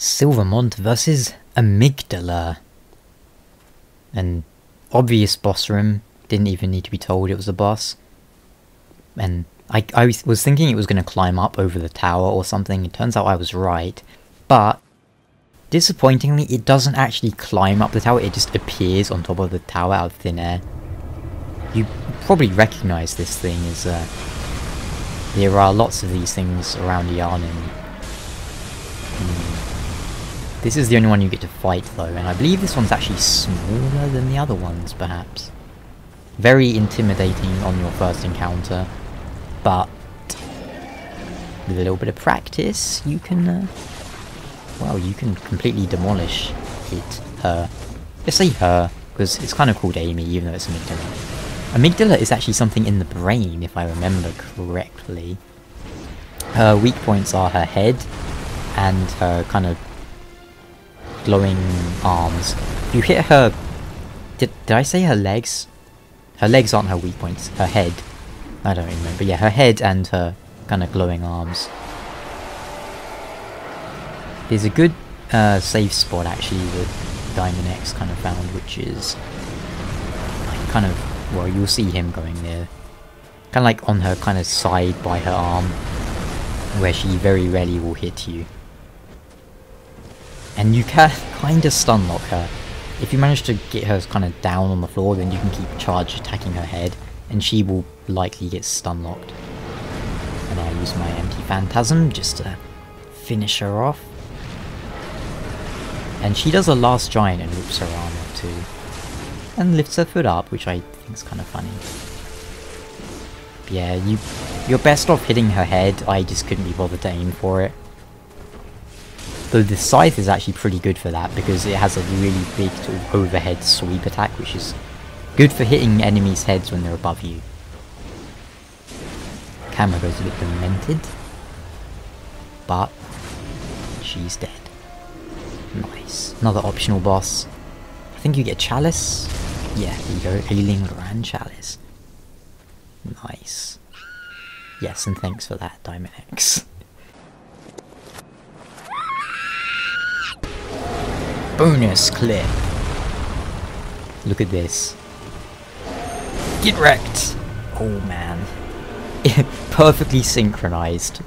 Mont versus Amygdala. An obvious boss room, didn't even need to be told it was a boss. And I was thinking it was going to climb up over the tower or something, it turns out I was right. But, disappointingly, it doesn't actually climb up the tower, it just appears on top of the tower out of thin air. You probably recognise this thing as, there are lots of these things around Yarnan. This is the only one you get to fight though, and I believe this one's actually smaller than the other ones, perhaps. Very intimidating on your first encounter, but with a little bit of practice, you can, well, you can completely demolish it, her. Just say her, because it's kind of called Amy, even though it's Amygdala. Amygdala is actually something in the brain, if I remember correctly. Her weak points are her head, and her kind of glowing arms. If you hit her... Did I say her legs? Her legs aren't her weak points. Her head. I don't remember. Yeah, her head and her kind of glowing arms. There's a good safe spot actually that Diamond X kind of found, which is like kind of... Well, you'll see him going there. Kind of like on her kind of side by her arm, where she very rarely will hit you. And you can kind of stun lock her. If you manage to get her kind of down on the floor, then you can keep charge attacking her head, and she will likely get stun locked. And I use my empty phantasm just to finish her off. And she does a last giant and rips her armor too. And lifts her foot up, which I think is kind of funny. But yeah, you're best off hitting her head. I just couldn't be bothered to aim for it. Though the scythe is actually pretty good for that, because it has a really big sort of overhead sweep attack, which is good for hitting enemies' heads when they're above you. Camera goes a bit demented, but she's dead. Nice. Another optional boss. I think you get Chalice. Yeah, there you go. Ailing Grand Chalice. Nice. Yes, and thanks for that, Diamond X. Bonus clip. Look at this. Get wrecked! Oh man. Perfectly synchronized.